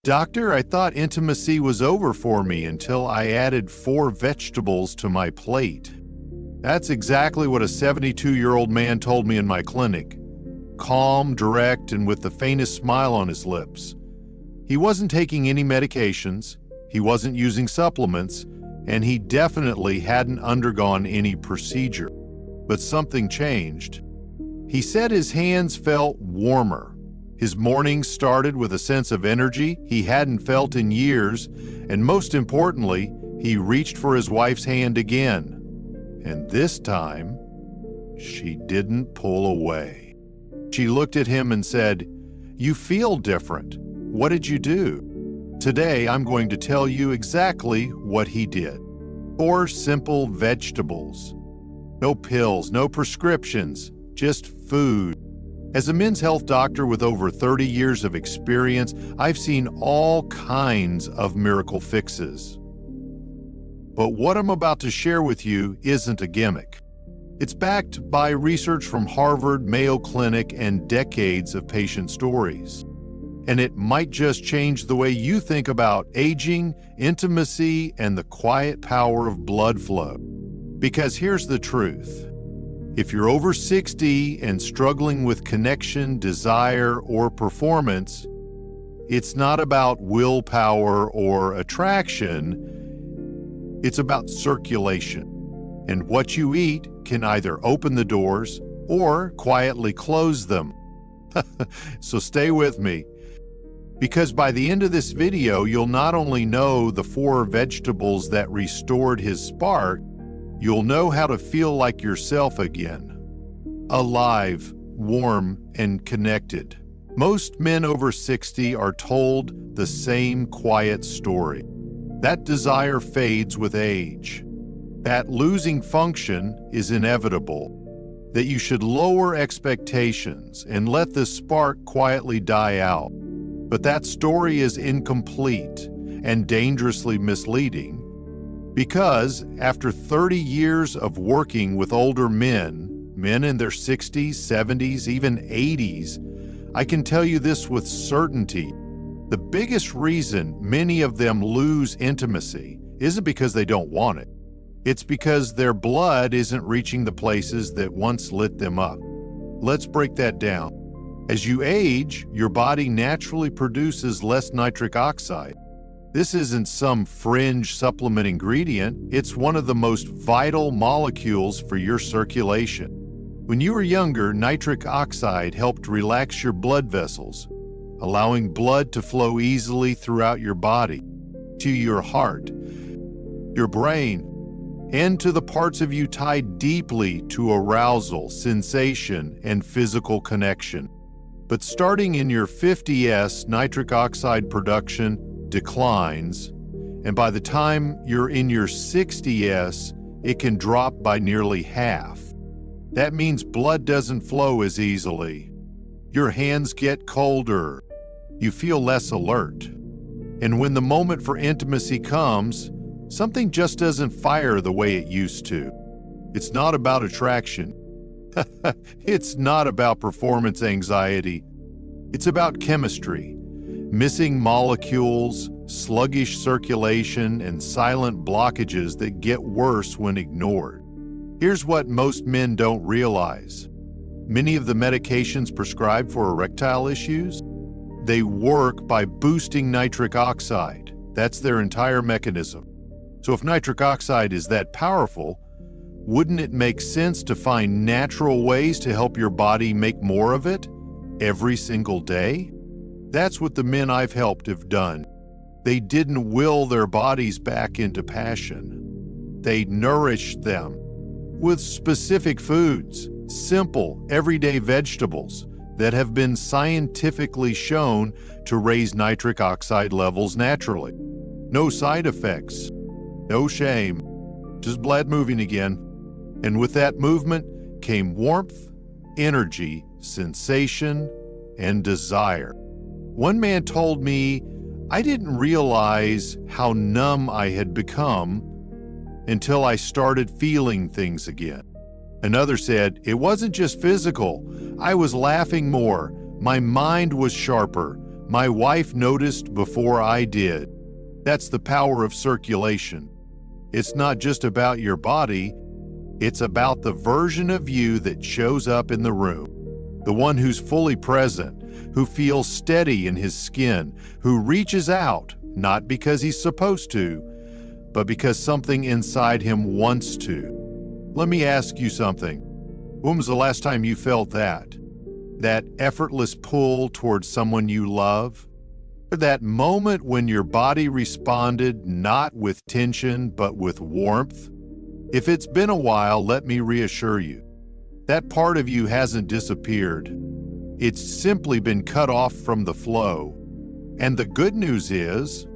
Doctor, I thought intimacy was over for me until I added 4 vegetables to my plate. That's exactly what a 72-year-old man told me in my clinic. Calm, direct, and with the faintest smile on his lips. He wasn't taking any medications, he wasn't using supplements, and he definitely hadn't undergone any procedure. But something changed. He said his hands felt warmer. His mornings started with a sense of energy he hadn't felt in years, and most importantly, he reached for his wife's hand again. And this time, she didn't pull away. She looked at him and said, "You feel different. What did you do?" Today, I'm going to tell you exactly what he did. 4 simple vegetables. No pills, no prescriptions, just food. As a men's health doctor with over 30 years of experience, I've seen all kinds of miracle fixes. But what I'm about to share with you isn't a gimmick. It's backed by research from Harvard, Mayo Clinic, and decades of patient stories. And it might just change the way you think about aging, intimacy, and the quiet power of blood flow. Because here's the truth. If you're over 60 and struggling with connection, desire, or performance, it's not about willpower or attraction, it's about circulation. And what you eat can either open the doors or quietly close them. So stay with me, because by the end of this video, you'll not only know the 4 vegetables that restored his spark, you'll know how to feel like yourself again. Alive, warm, and connected. Most men over 60 are told the same quiet story. That desire fades with age. That losing function is inevitable. That you should lower expectations and let the spark quietly die out. But that story is incomplete and dangerously misleading. Because after 30 years of working with older men in their 60s, 70s, even 80s, I can tell you this with certainty. The biggest reason many of them lose intimacy isn't because they don't want it. It's because their blood isn't reaching the places that once lit them up. Let's break that down. As you age, your body naturally produces less nitric oxide. This isn't some fringe supplement ingredient, it's one of the most vital molecules for your circulation. When you were younger, nitric oxide helped relax your blood vessels, allowing blood to flow easily throughout your body, to your heart, your brain, and to the parts of you tied deeply to arousal, sensation, and physical connection. But starting in your 50s, nitric oxide production declines, and by the time you're in your 60s, it can drop by nearly half. That means blood doesn't flow as easily. Your hands get colder. You feel less alert. And when the moment for intimacy comes, something just doesn't fire the way it used to. It's not about attraction. It's not about performance anxiety. It's about chemistry. Missing molecules, sluggish circulation, and silent blockages that get worse when ignored. Here's what most men don't realize. Many of the medications prescribed for erectile issues, they work by boosting nitric oxide. That's their entire mechanism. So if nitric oxide is that powerful, wouldn't it make sense to find natural ways to help your body make more of it every single day? That's what the men I've helped have done. They didn't will their bodies back into passion. They nourished them with specific foods, simple, everyday vegetables that have been scientifically shown to raise nitric oxide levels naturally. No side effects, no shame, just blood moving again. And with that movement came warmth, energy, sensation, and desire. One man told me, I didn't realize how numb I had become until I started feeling things again. Another said, it wasn't just physical. I was laughing more. My mind was sharper. My wife noticed before I did. That's the power of circulation. It's not just about your body, it's about the version of you that shows up in the room. The one who's fully present, who feels steady in his skin, who reaches out, not because he's supposed to, but because something inside him wants to. Let me ask you something. When was the last time you felt that? That effortless pull towards someone you love? That moment when your body responded not with tension, but with warmth? If it's been a while, let me reassure you. That part of you hasn't disappeared. It's simply been cut off from the flow. And the good news is,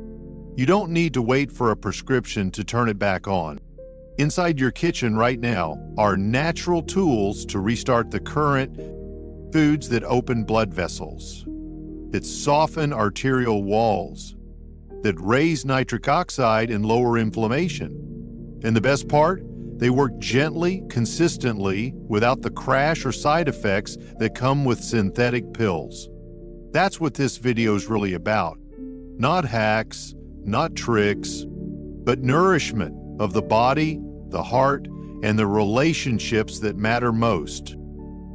you don't need to wait for a prescription to turn it back on. Inside your kitchen right now are natural tools to restart the current, foods that open blood vessels, that soften arterial walls, that raise nitric oxide and lower inflammation. And the best part? They work gently, consistently, without the crash or side effects that come with synthetic pills. That's what this video is really about. Not hacks, not tricks, but nourishment of the body, the heart, and the relationships that matter most.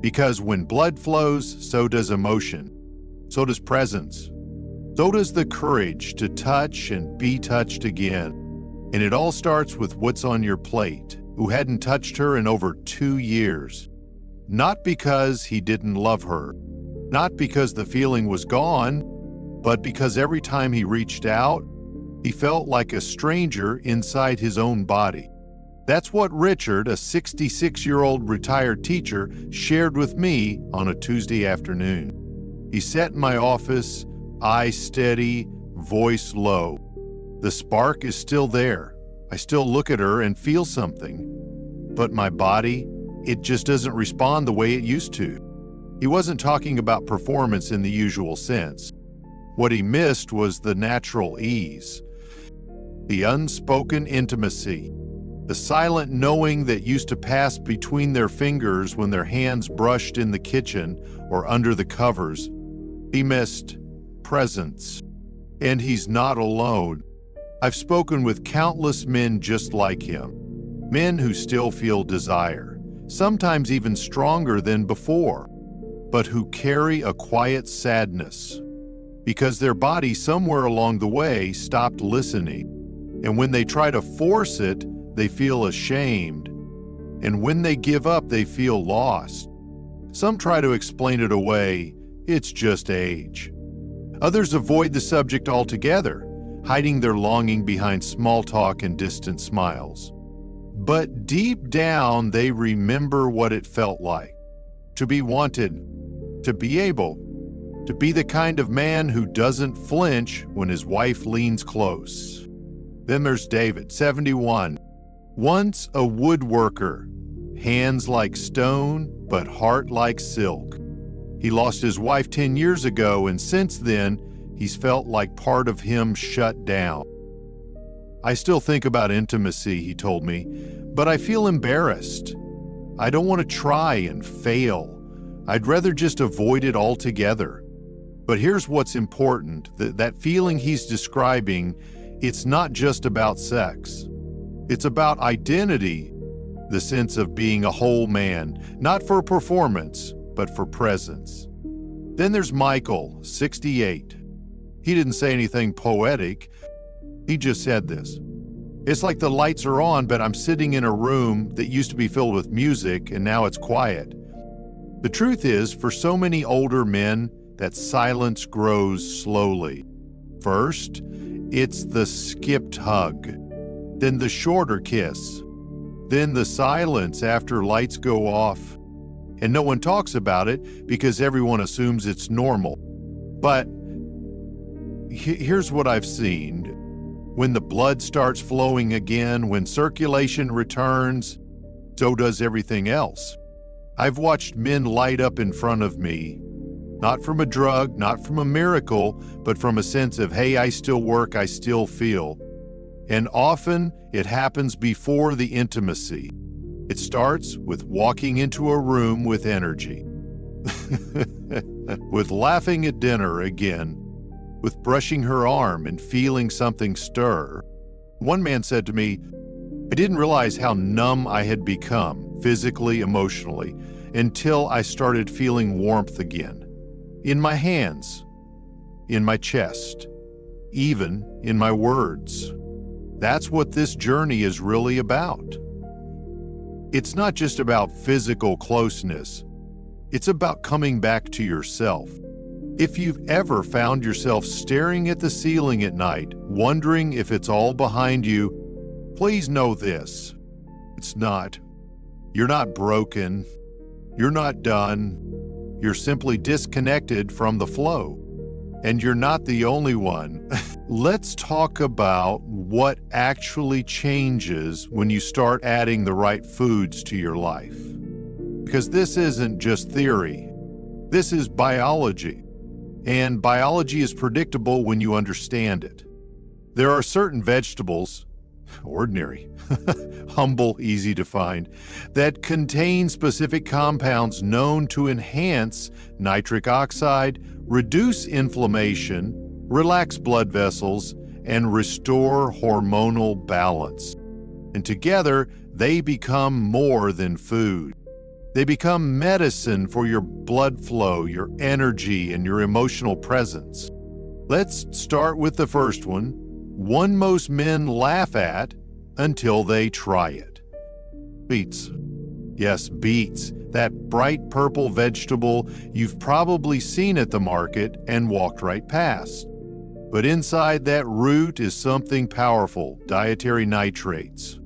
Because when blood flows, so does emotion. So does presence. So does the courage to touch and be touched again. And it all starts with what's on your plate, who hadn't touched her in over 2 years. Not because he didn't love her, not because the feeling was gone, but because every time he reached out, he felt like a stranger inside his own body. That's what Richard, a 66-year-old retired teacher, shared with me on a Tuesday afternoon. He sat in my office, eyes steady, voice low. The spark is still there. I still look at her and feel something. But my body, it just doesn't respond the way it used to. He wasn't talking about performance in the usual sense. What he missed was the natural ease, the unspoken intimacy, the silent knowing that used to pass between their fingers when their hands brushed in the kitchen or under the covers. He missed presence. And he's not alone. I've spoken with countless men just like him. Men who still feel desire, sometimes even stronger than before, but who carry a quiet sadness because their body somewhere along the way stopped listening. And when they try to force it, they feel ashamed. And when they give up, they feel lost. Some try to explain it away. It's just age. Others avoid the subject altogether, hiding their longing behind small talk and distant smiles. But deep down, they remember what it felt like to be wanted, to be able, to be the kind of man who doesn't flinch when his wife leans close. Then there's David, 71, once a woodworker, hands like stone, but heart like silk. He lost his wife 10 years ago, and since then, he's felt like part of him shut down. I still think about intimacy, he told me, but I feel embarrassed. I don't want to try and fail. I'd rather just avoid it altogether. But here's what's important, that feeling he's describing, it's not just about sex. It's about identity, the sense of being a whole man, not for performance, but for presence. Then there's Michael, 68. He didn't say anything poetic. He just said this. It's like the lights are on, but I'm sitting in a room that used to be filled with music, and now it's quiet. The truth is, for so many older men, that silence grows slowly. First, it's the skipped hug, then the shorter kiss, then the silence after lights go off. And no one talks about it because everyone assumes it's normal. But here's what I've seen. When the blood starts flowing again, when circulation returns, so does everything else. I've watched men light up in front of me, not from a drug, not from a miracle, but from a sense of, hey, I still work, I still feel. And often it happens before the intimacy. It starts with walking into a room with energy, with laughing at dinner again, with brushing her arm and feeling something stir. One man said to me, "I didn't realize how numb I had become, physically, emotionally, until I started feeling warmth again. In my hands, in my chest, even in my words." That's what this journey is really about. It's not just about physical closeness. It's about coming back to yourself. If you've ever found yourself staring at the ceiling at night, wondering if it's all behind you, please know this: it's not. You're not broken. You're not done. You're simply disconnected from the flow. And you're not the only one. Let's talk about what actually changes when you start adding the right foods to your life. Because this isn't just theory. This is biology. And biology is predictable when you understand it. There are certain vegetables, ordinary, humble, easy to find, that contain specific compounds known to enhance nitric oxide, reduce inflammation, relax blood vessels, and restore hormonal balance. And together, they become more than food. They become medicine for your blood flow, your energy, and your emotional presence. Let's start with the first one most men laugh at until they try it. Beets. Yes, beets. That bright purple vegetable you've probably seen at the market and walked right past. But inside that root is something powerful: dietary nitrates.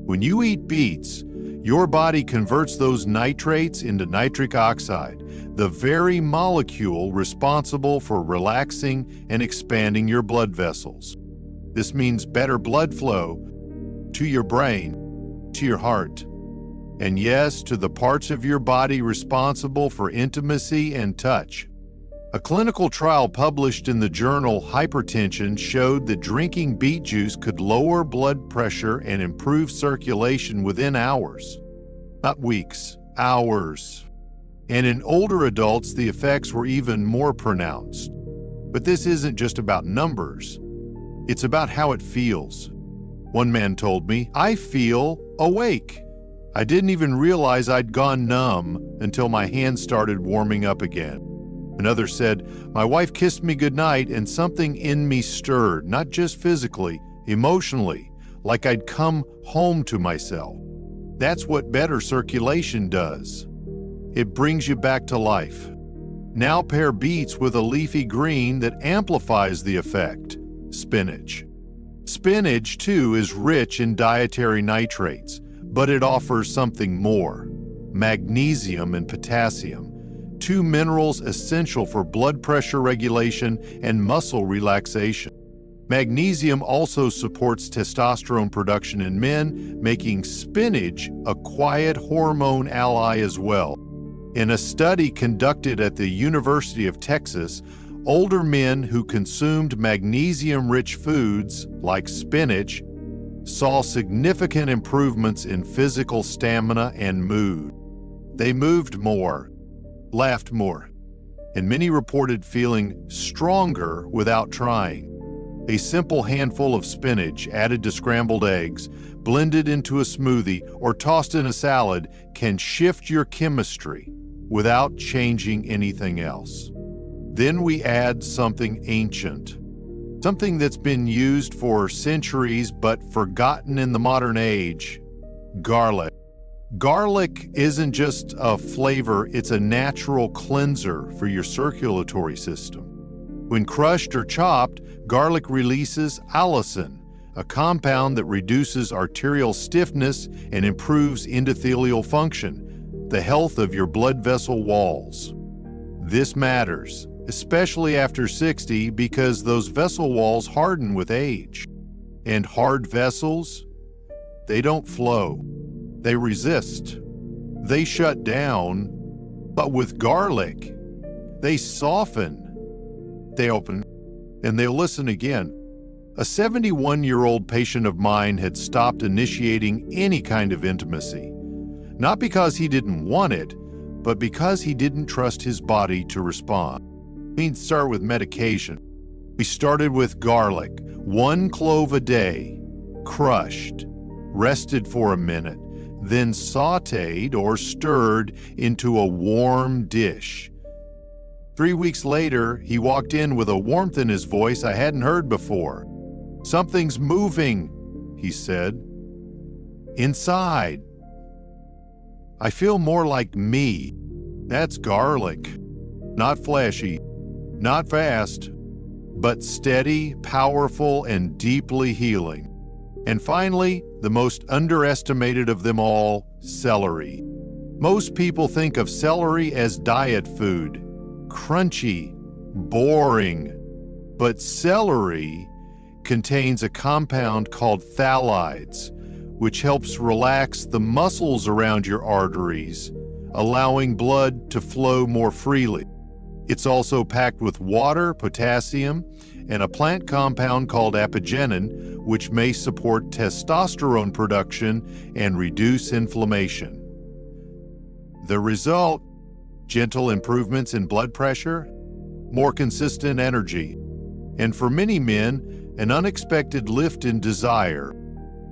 When you eat beets, your body converts those nitrates into nitric oxide, the very molecule responsible for relaxing and expanding your blood vessels. This means better blood flow to your brain, to your heart, and yes, to the parts of your body responsible for intimacy and touch. A clinical trial published in the journal Hypertension showed that drinking beet juice could lower blood pressure and improve circulation within hours. Not weeks, hours. And in older adults, the effects were even more pronounced. But this isn't just about numbers. It's about how it feels. One man told me, "I feel awake. I didn't even realize I'd gone numb until my hands started warming up again." Another said, "My wife kissed me goodnight and something in me stirred, not just physically, emotionally, like I'd come home to myself." That's what better circulation does. It brings you back to life. Now pair beets with a leafy green that amplifies the effect: spinach. Spinach, too, is rich in dietary nitrates, but it offers something more: magnesium and potassium, two minerals essential for blood pressure regulation and muscle relaxation. Magnesium also supports testosterone production in men, making spinach a quiet hormone ally as well. In a study conducted at the University of Texas, older men who consumed magnesium-rich foods like spinach saw significant improvements in physical stamina and mood. They moved more, laughed more, and many reported feeling stronger without trying. A simple handful of spinach added to scrambled eggs, blended into a smoothie, or tossed in a salad can shift your chemistry without changing anything else. Then we add something ancient, something that's been used for centuries but forgotten in the modern age: garlic. Garlic isn't just a flavor, it's a natural cleanser for your circulatory system. When crushed or chopped, garlic releases allicin, a compound that reduces arterial stiffness and improves endothelial function, the health of your blood vessel walls. This matters, especially after 60, because those vessel walls harden with age. And hard vessels, they don't flow. They resist. They shut down. But with garlic, they soften. They open, and they'll listen again. A 71-year-old patient of mine had stopped initiating any kind of intimacy, not because he didn't want it, but because he didn't trust his body to respond. He'd start with medication, We started with garlic, 1 clove a day, crushed, rested for a minute, then sautéed or stirred into a warm dish. 3 weeks later, he walked in with a warmth in his voice I hadn't heard before. "Something's moving," he said. "Inside. I feel more like me. That's garlic. Not flashy, not fast, but steady, powerful, and deeply healing." And finally, the most underestimated of them all, celery. Most people think of celery as diet food, crunchy, boring. But celery contains a compound called phthalides, which helps relax the muscles around your arteries, allowing blood to flow more freely. It's also packed with water, potassium, and a plant compound called apigenin, which may support testosterone production and reduce inflammation. The result: gentle improvements in blood pressure, more consistent energy, and for many men, an unexpected lift in desire.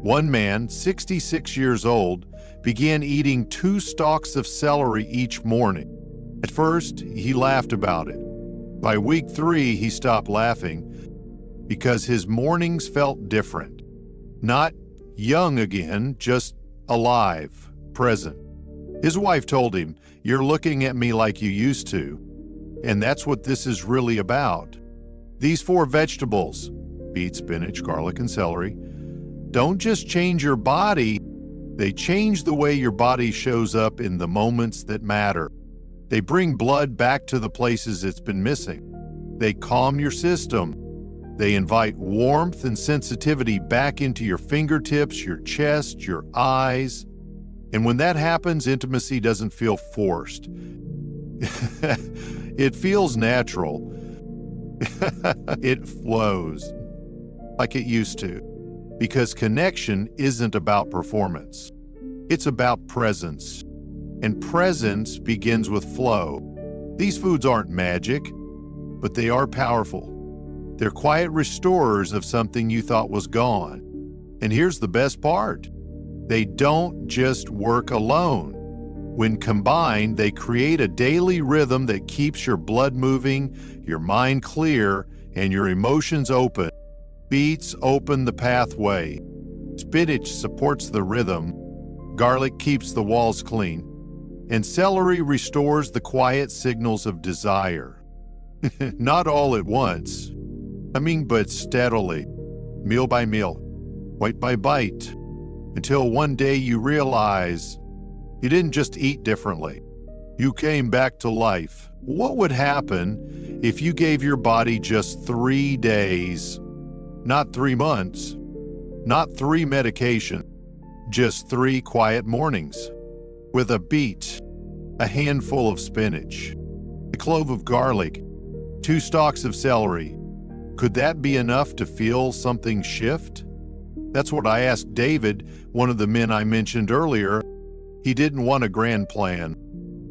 One man, 66 years old, began eating 2 stalks of celery each morning. At first, he laughed about it. By week 3, he stopped laughing because his mornings felt different. Not young again, just alive, present. His wife told him, "You're looking at me like you used to." And that's what this is really about. These 4 vegetables, beet, spinach, garlic, and celery, don't just change your body, they change the way your body shows up in the moments that matter. They bring blood back to the places it's been missing. They calm your system. They invite warmth and sensitivity back into your fingertips, your chest, your eyes. And when that happens, intimacy doesn't feel forced. It feels natural. It flows like it used to. Because connection isn't about performance. It's about presence. And presence begins with flow. These foods aren't magic, but they are powerful. They're quiet restorers of something you thought was gone. And here's the best part: they don't just work alone. When combined, they create a daily rhythm that keeps your blood moving, your mind clear, and your emotions open. Beets open the pathway. Spinach supports the rhythm. Garlic keeps the walls clean. And celery restores the quiet signals of desire. Not all at once, but steadily, meal by meal, bite by bite, until one day you realize you didn't just eat differently. You came back to life. What would happen if you gave your body just 3 days, not 3 months, not 3 medications, just 3 quiet mornings? With a beet, a handful of spinach, a clove of garlic, 2 stalks of celery. Could that be enough to feel something shift? That's what I asked David, one of the men I mentioned earlier. He didn't want a grand plan.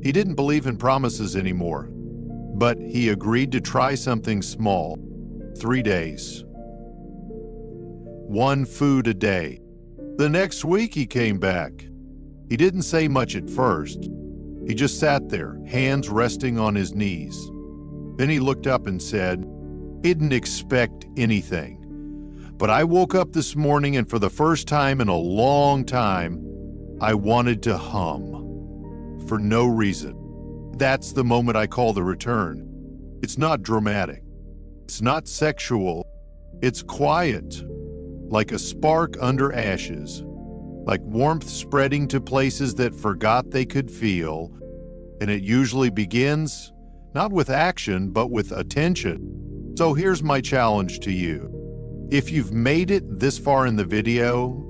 He didn't believe in promises anymore. But he agreed to try something small. 3 days. 1 food a day. The next week he came back. He didn't say much at first. He just sat there, hands resting on his knees. Then he looked up and said, "Didn't expect anything. But I woke up this morning and for the first time in a long time, I wanted to hum. For no reason." That's the moment I call the return. It's not dramatic. It's not sexual. It's quiet, like a spark under ashes, like warmth spreading to places that forgot they could feel. And it usually begins not with action, but with attention. So here's my challenge to you. If you've made it this far in the video,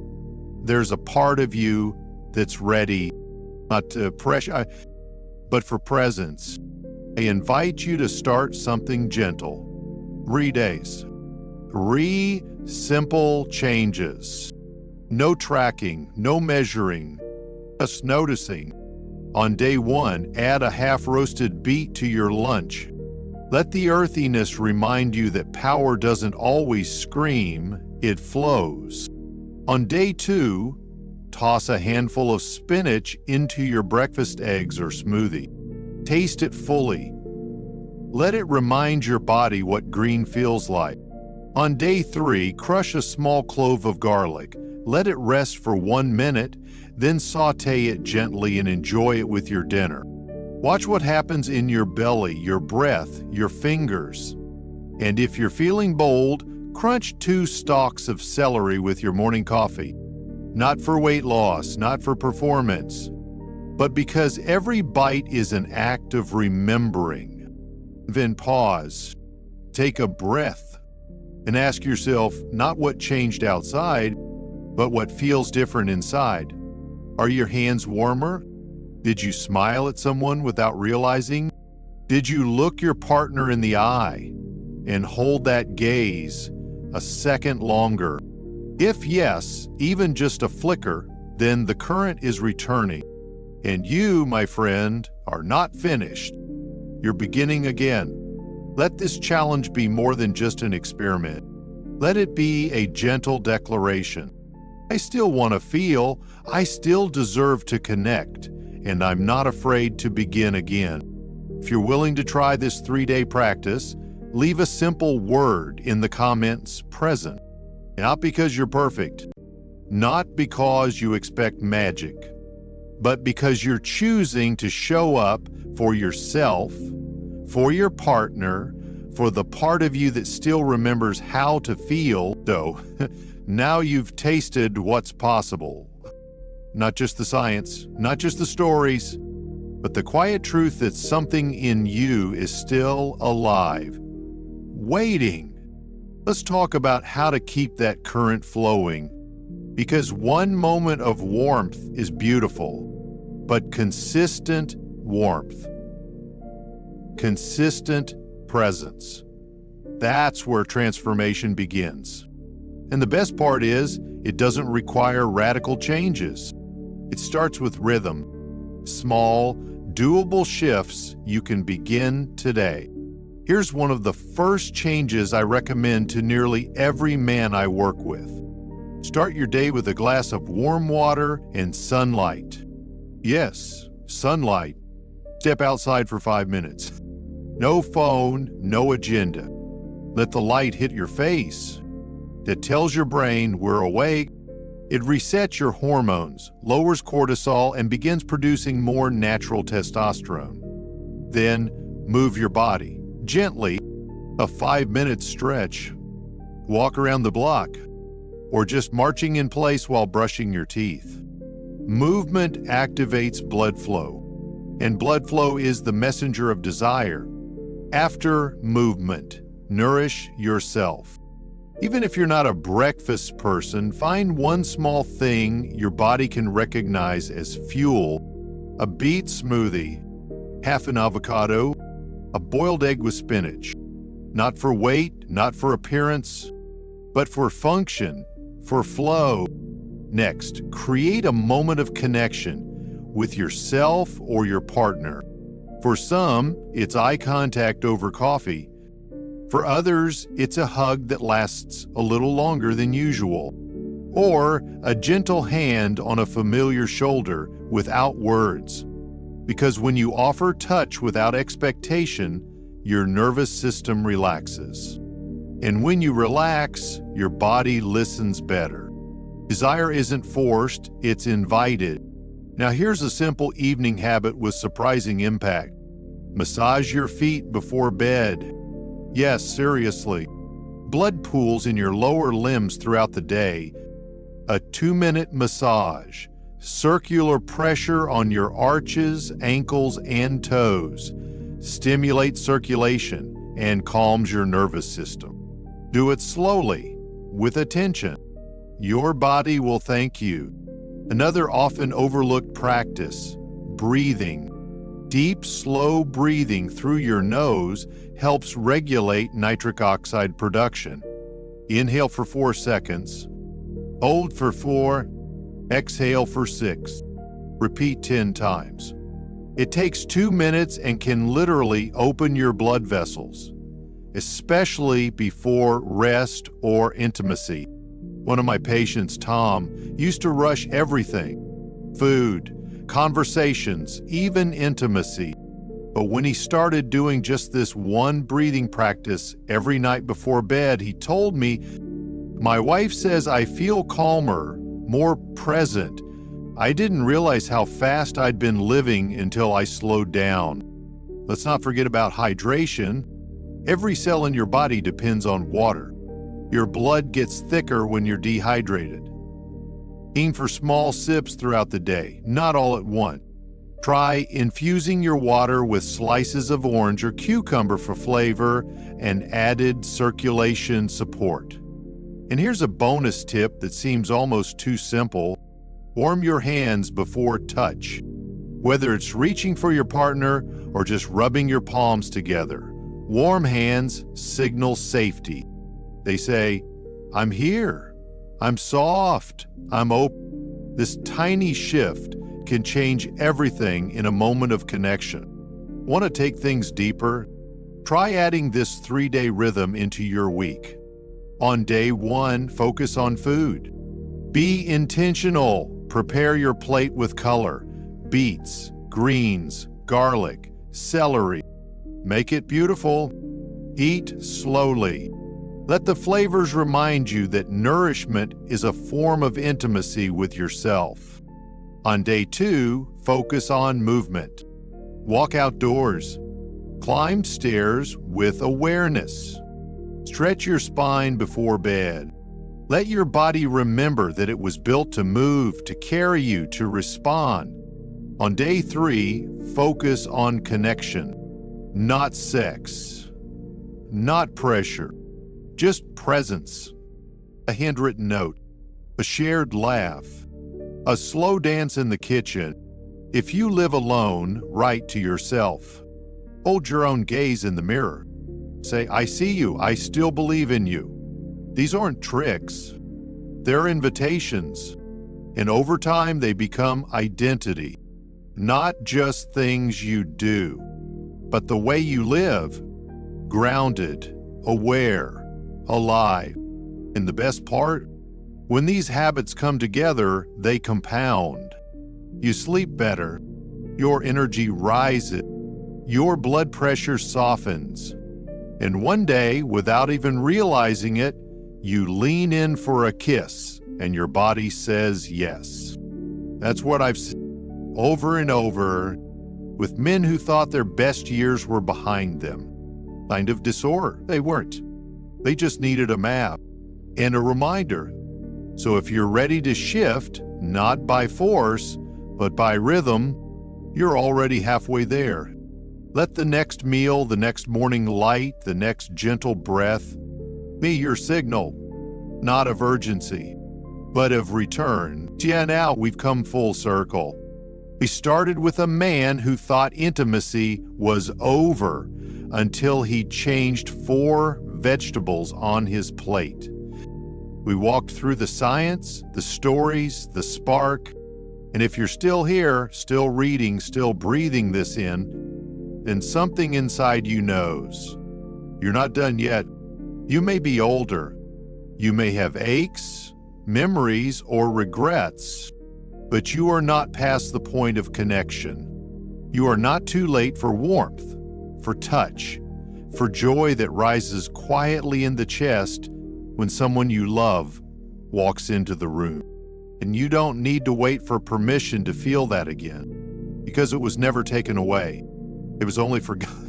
there's a part of you that's ready, not to pressure, but for presence. I invite you to start something gentle. 3 days. 3 simple changes. No tracking, no measuring, just noticing. On day 1, add a half-roasted beet to your lunch. Let the earthiness remind you that power doesn't always scream, it flows. On day 2, toss a handful of spinach into your breakfast eggs or smoothie. Taste it fully. Let it remind your body what green feels like. On day 3, crush a small clove of garlic. Let it rest for 1 minute, then saute it gently and enjoy it with your dinner. Watch what happens in your belly, your breath, your fingers. And if you're feeling bold, crunch 2 stalks of celery with your morning coffee. Not for weight loss, not for performance, but because every bite is an act of remembering. Then pause, take a breath, and ask yourself not what changed outside, but what feels different inside. Are your hands warmer? Did you smile at someone without realizing? Did you look your partner in the eye and hold that gaze a second longer? If yes, even just a flicker, then the current is returning. And you, my friend, are not finished. You're beginning again. Let this challenge be more than just an experiment. Let it be a gentle declaration. I still want to feel, I still deserve to connect, and I'm not afraid to begin again. If you're willing to try this 3-day practice, leave a simple word in the comments present. Not because you're perfect, not because you expect magic, but because you're choosing to show up for yourself, for your partner, for the part of you that still remembers how to feel. So now you've tasted what's possible. Not just the science, not just the stories, but the quiet truth that something in you is still alive, waiting. Let's talk about how to keep that current flowing, because one moment of warmth is beautiful, but consistent warmth, consistent presence, that's where transformation begins. And the best part is, it doesn't require radical changes. It starts with rhythm, small, doable shifts you can begin today. Here's one of the first changes I recommend to nearly every man I work with. Start your day with a glass of warm water and sunlight. Yes, sunlight. Step outside for 5 minutes. No phone, no agenda. Let the light hit your face. That tells your brain we're awake. It resets your hormones, lowers cortisol, and begins producing more natural testosterone. Then move your body. Gently, a 5-minute stretch, walk around the block, or just marching in place while brushing your teeth. Movement activates blood flow, and blood flow is the messenger of desire. After movement, nourish yourself. Even if you're not a breakfast person, find one small thing your body can recognize as fuel: a beet smoothie, half an avocado, a boiled egg with spinach. Not for weight, not for appearance, but for function, for flow. Next, create a moment of connection with yourself or your partner. For some, it's eye contact over coffee. For others, it's a hug that lasts a little longer than usual. Or a gentle hand on a familiar shoulder without words. Because when you offer touch without expectation, your nervous system relaxes. And when you relax, your body listens better. Desire isn't forced, it's invited. Now here's a simple evening habit with surprising impact. Massage your feet before bed. Yes, seriously. Blood pools in your lower limbs throughout the day. A 2-minute massage. Circular pressure on your arches, ankles, and toes stimulates circulation and calms your nervous system. Do it slowly, with attention. Your body will thank you. Another often overlooked practice, breathing. Deep, slow breathing through your nose helps regulate nitric oxide production. Inhale for 4 seconds. Hold for 4. Exhale for 6. Repeat 10 times. It takes 2 minutes and can literally open your blood vessels, especially before rest or intimacy. One of my patients, Tom, used to rush everything: food, conversations, even intimacy. But when he started doing just this one breathing practice every night before bed, he told me, "My wife says I feel calmer, more present. I didn't realize how fast I'd been living until I slowed down." Let's not forget about hydration. Every cell in your body depends on water. Your blood gets thicker when you're dehydrated. Aim for small sips throughout the day, not all at once. Try infusing your water with slices of orange or cucumber for flavor and added circulation support. And here's a bonus tip that seems almost too simple. Warm your hands before touch. Whether it's reaching for your partner or just rubbing your palms together, warm hands signal safety. They say, "I'm here, I'm soft, I'm open." This tiny shift can change everything in a moment of connection. Want to take things deeper? Try adding this 3-day rhythm into your week. On day 1, focus on food. Be intentional. Prepare your plate with color: beets, greens, garlic, celery. Make it beautiful. Eat slowly. Let the flavors remind you that nourishment is a form of intimacy with yourself. On day 2, focus on movement. Walk outdoors. Climb stairs with awareness. Stretch your spine before bed. Let your body remember that it was built to move, to carry you, to respond. On day 3, focus on connection. Not sex. Not pressure. Just presence. A handwritten note. A shared laugh. A slow dance in the kitchen. If you live alone, write to yourself. Hold your own gaze in the mirror. Say, "I see you. I still believe in you." These aren't tricks. They're invitations. And over time, they become identity. Not just things you do, but the way you live. Grounded, aware, alive. And the best part? When these habits come together, they compound. You sleep better. Your energy rises. Your blood pressure softens. And one day, without even realizing it, you lean in for a kiss, and your body says yes. That's what I've seen over and over with men who thought their best years were behind them. Kind of disorder. They weren't. They just needed a map and a reminder. So if you're ready to shift, not by force, but by rhythm, you're already halfway there. Let the next meal, the next morning light, the next gentle breath be your signal, not of urgency, but of return. Yeah, now we've come full circle. We started with a man who thought intimacy was over until he changed 4 vegetables on his plate. We walked through the science, the stories, the spark, and if you're still here, still reading, still breathing this in, then something inside you knows. You're not done yet. You may be older. You may have aches, memories, or regrets, but you are not past the point of connection. You are not too late for warmth, for touch, for joy that rises quietly in the chest when someone you love walks into the room. And you don't need to wait for permission to feel that again, because it was never taken away. It was only forgotten.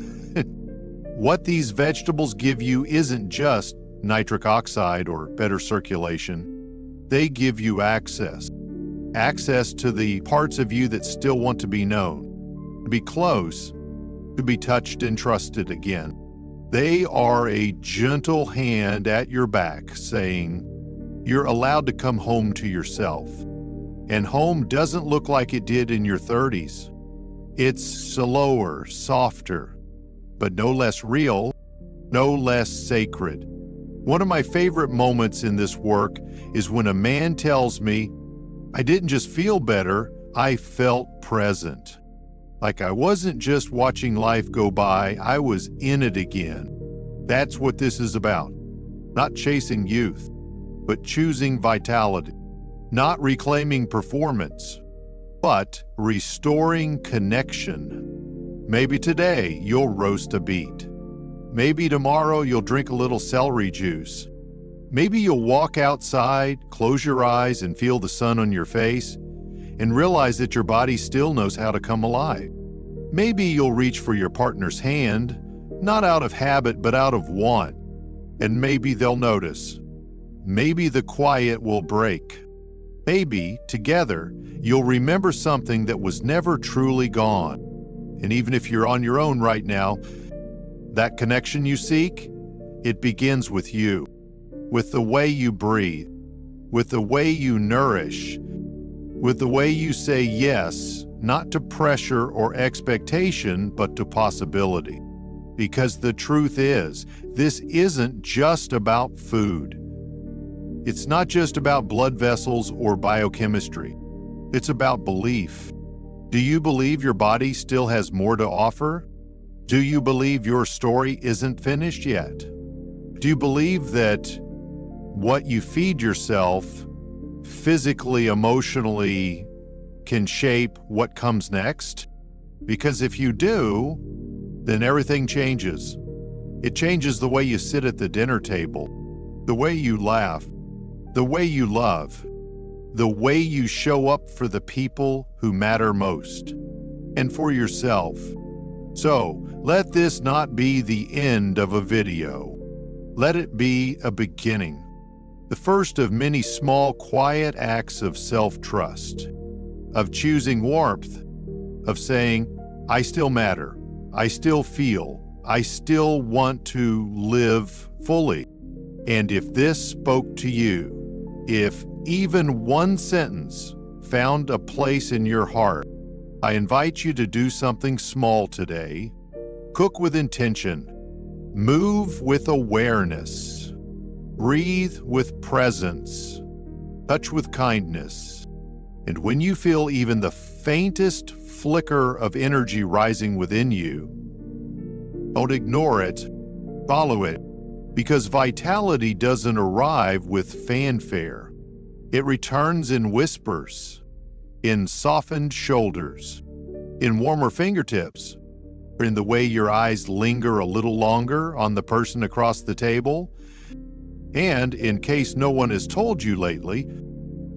What these vegetables give you isn't just nitric oxide or better circulation. They give you access. Access to the parts of you that still want to be known, to be close, to be touched and trusted again. They are a gentle hand at your back saying, you're allowed to come home to yourself. And home doesn't look like it did in your 30s. It's slower, softer, but no less real, no less sacred. One of my favorite moments in this work is when a man tells me, I didn't just feel better, I felt present. Like I wasn't just watching life go by, I was in it again. That's what this is about. Not chasing youth, but choosing vitality. Not reclaiming performance, but restoring connection. Maybe today you'll roast a beet. Maybe tomorrow you'll drink a little celery juice. Maybe you'll walk outside, close your eyes, and feel the sun on your face, and realize that your body still knows how to come alive. Maybe you'll reach for your partner's hand, not out of habit, but out of want, and maybe they'll notice. Maybe the quiet will break. Maybe, together, you'll remember something that was never truly gone. And even if you're on your own right now, that connection you seek, it begins with you, with the way you breathe, with the way you nourish, with the way you say yes, not to pressure or expectation, but to possibility. Because the truth is, this isn't just about food. It's not just about blood vessels or biochemistry. It's about belief. Do you believe your body still has more to offer? Do you believe your story isn't finished yet? Do you believe that what you feed yourself physically, emotionally, can shape what comes next? Because if you do, then everything changes. It changes the way you sit at the dinner table, the way you laugh, the way you love, the way you show up for the people who matter most, and for yourself. So, let this not be the end of a video. Let it be a beginning, the first of many small, quiet acts of self-trust, of choosing warmth, of saying, I still matter, I still feel, I still want to live fully. And if this spoke to you, if even one sentence found a place in your heart, I invite you to do something small today. Cook with intention. Move with awareness. Breathe with presence. Touch with kindness. And when you feel even the faintest flicker of energy rising within you, don't ignore it, follow it. Because vitality doesn't arrive with fanfare. It returns in whispers, in softened shoulders, in warmer fingertips, or in the way your eyes linger a little longer on the person across the table. And in case no one has told you lately,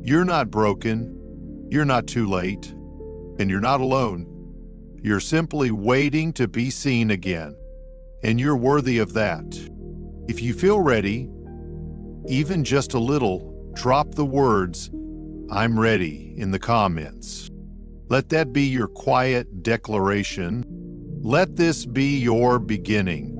you're not broken, you're not too late, and you're not alone. You're simply waiting to be seen again, and you're worthy of that. If you feel ready, even just a little, drop the words, I'm ready, in the comments. Let that be your quiet declaration. Let this be your beginning.